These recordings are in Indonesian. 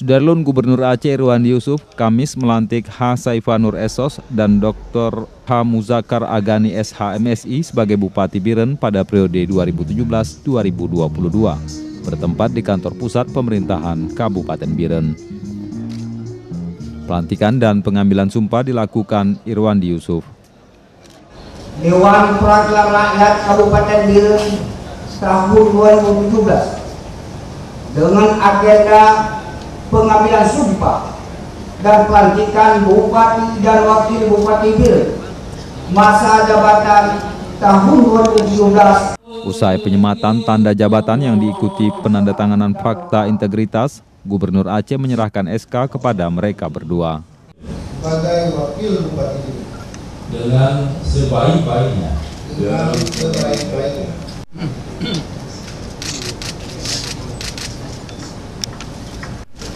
Sudarlun Gubernur Aceh Irwandi Yusuf Kamis melantik H. Saifanur SOS dan Dr. H. Muzakar Agani SH.MSI sebagai Bupati Biren pada periode 2017-2022, bertempat di kantor pusat pemerintahan Kabupaten Biren. Pelantikan dan pengambilan sumpah dilakukan Irwandi Yusuf. Dewan Perwakilan Rakyat Kabupaten Biren tahun 2017 dengan agenda pengambilan sumpah dan pelantikan Bupati dan Wakil Bupati Biren masa jabatan tahun 2017. Usai penyematan tanda jabatan yang diikuti penandatanganan fakta integritas, Gubernur Aceh menyerahkan SK kepada mereka berdua. Sebagai Wakil Bupati Biren dengan sebaik-baiknya.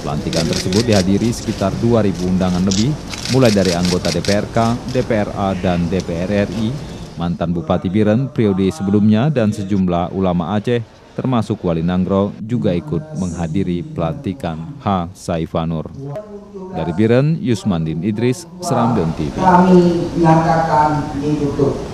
Pelantikan tersebut dihadiri sekitar 2.000 undangan lebih, mulai dari anggota DPRK, DPRA, dan DPR RI, mantan Bupati Biren periode sebelumnya, dan sejumlah ulama Aceh, termasuk Wali Nanggro, juga ikut menghadiri pelantikan H. Saifanur. Dari Biren, Yusmandin Idris, Serambion TV. Kami nyatakan ditutup.